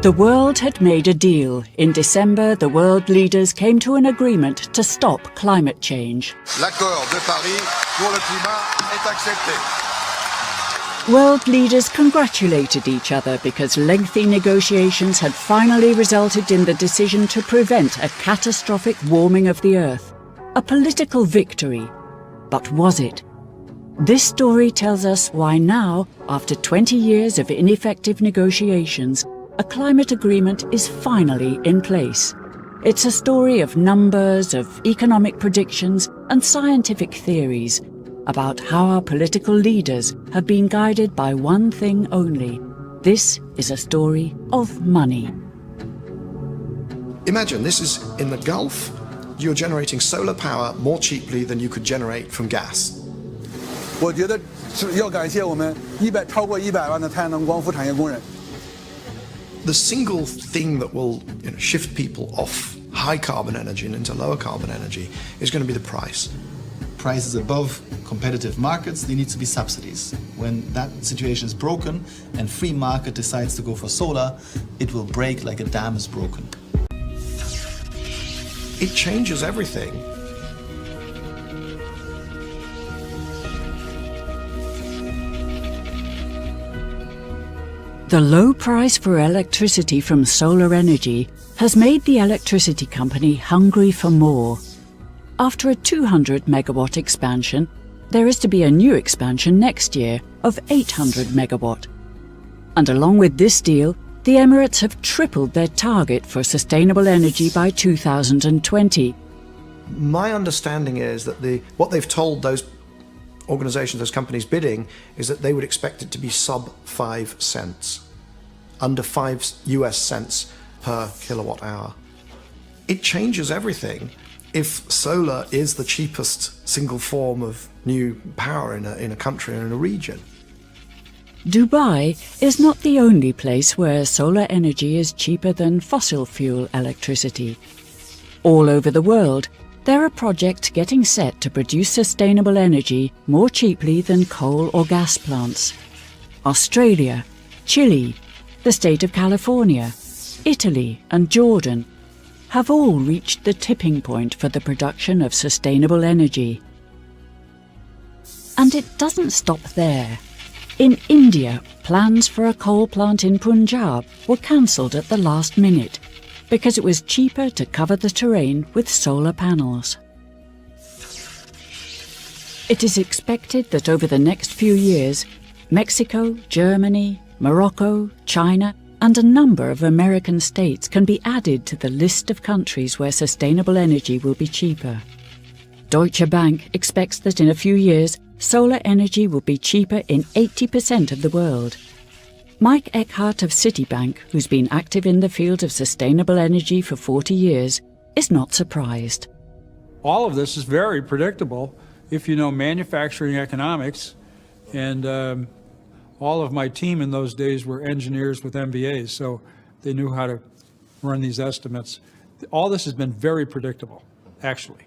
The world had made a deal. In December, the world leaders came to an agreement to stop climate change. L'accord de Paris pour le climat est accepté. World leaders congratulated each other because lengthy negotiations had finally resulted in the decision to prevent a catastrophic warming of the Earth. A political victory. But was it? This story tells us why now, after 20 years of ineffective negotiations, a climate agreement is finally in place. It's a story of numbers, of economic predictions and scientific theories about how our political leaders have been guided by one thing only. This is a story of money. Imagine this is in the Gulf. You're generating solar power more cheaply than you could generate from gas. 我觉得要感谢我们超过100万的太阳能光伏产业工人。 The single thing that will shift people off high carbon energy and into lower carbon energy is going to be the price. Prices above competitive markets, there needs to be subsidies. When that situation is broken and free market decides to go for solar, it will break like a dam is broken. It changes everything. The low price for electricity from solar energy has made the electricity company hungry for more. After a 200 megawatt expansion, there is to be a new expansion next year of 800 megawatt. And along with this deal, the Emirates have tripled their target for sustainable energy by 2020. My understanding is that what they've told those organizations, those companies bidding, is that they would expect it to be sub 5 cents, under 5 US cents per kilowatt hour. It changes everything if solar is the cheapest single form of new power in a country or in a region. Dubai is not the only place where solar energy is cheaper than fossil fuel electricity. All over the world, there are projects getting set to produce sustainable energy more cheaply than coal or gas plants. Australia, Chile, the state of California, Italy and Jordan have all reached the tipping point for the production of sustainable energy. And it doesn't stop there. In India, plans for a coal plant in Punjab were cancelled at the last minute because it was cheaper to cover the terrain with solar panels. It is expected that over the next few years, Mexico, Germany, Morocco, China, and a number of American states can be added to the list of countries where sustainable energy will be cheaper. Deutsche Bank expects that in a few years, solar energy will be cheaper in 80% of the world. Mike Eckhart of Citibank, who's been active in the field of sustainable energy for 40 years, is not surprised. All of this is very predictable if you know manufacturing economics, and all of my team in those days were engineers with MBAs, so they knew how to run these estimates. All this has been very predictable, actually.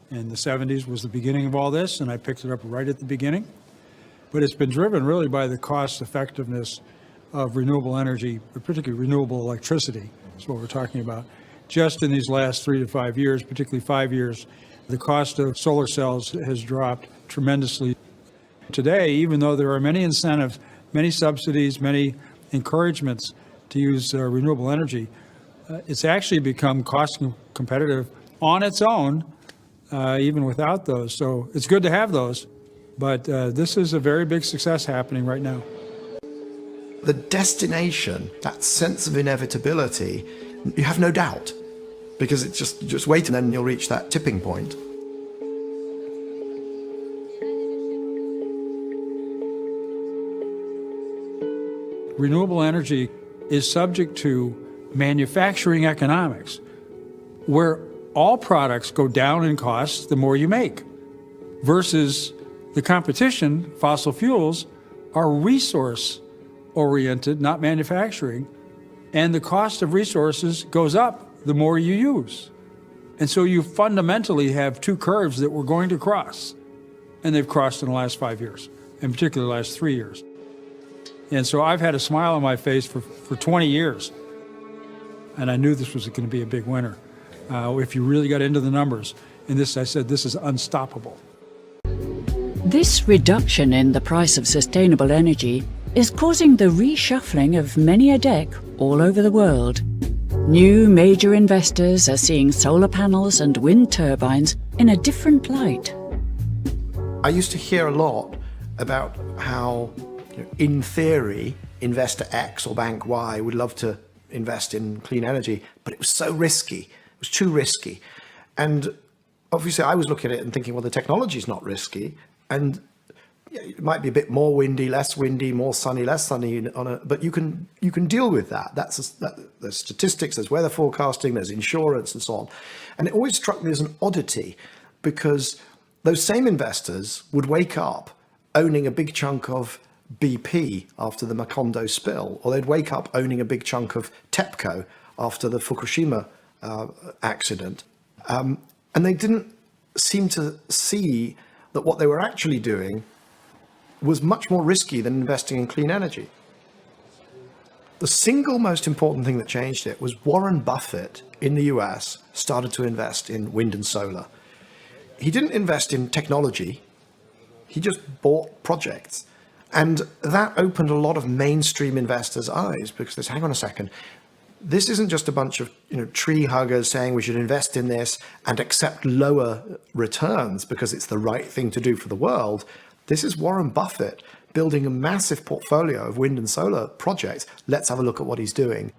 And the 70s was the beginning of all this, and I picked it up right at the beginning. But it's been driven really by the cost effectiveness of renewable energy, particularly renewable electricity, is what we're talking about. Just in these last 3 to 5 years, particularly 5 years, the cost of solar cells has dropped tremendously. Today, even though there are many incentives, many subsidies, many encouragements to use renewable energy, it's actually become cost competitive on its own, even without those. So it's good to have those, but this is a very big success happening right now. The destination, that sense of inevitability, you have no doubt, because it's just wait and then you'll reach that tipping point. Renewable energy is subject to manufacturing economics, where all products go down in cost the more you make, versus the competition, fossil fuels, are resource-oriented, not manufacturing, and the cost of resources goes up the more you use. And so you fundamentally have two curves that we're going to cross, and they've crossed in the last 5 years, in particular the last 3 years. And so I've had a smile on my face for 20 years. and I knew this was going to be a big winner. If you really got into the numbers, and this, I said, this is unstoppable. This reduction in the price of sustainable energy is causing the reshuffling of many a deck all over the world. New major investors are seeing solar panels and wind turbines in a different light. I used to hear a lot about how, in theory, investor X or bank Y would love to invest in clean energy, but it was so risky. It was too risky. And obviously I was looking at it and thinking, well, the technology's not risky, and it might be a bit more windy, less windy, more sunny, less sunny, but you can deal with that. There's statistics, there's weather forecasting, there's insurance and so on. And it always struck me as an oddity, because those same investors would wake up owning a big chunk of BP after the Macondo spill, or they'd wake up owning a big chunk of TEPCO after the Fukushima accident. And they didn't seem to see that what they were actually doing was much more risky than investing in clean energy. The single most important thing that changed it was Warren Buffett in the US started to invest in wind and solar. He didn't invest in technology, he just bought projects. And that opened a lot of mainstream investors' eyes, because they said, hang on a second, this isn't just a bunch of tree huggers saying we should invest in this and accept lower returns because it's the right thing to do for the world. This is Warren Buffett building a massive portfolio of wind and solar projects. Let's have a look at what he's doing.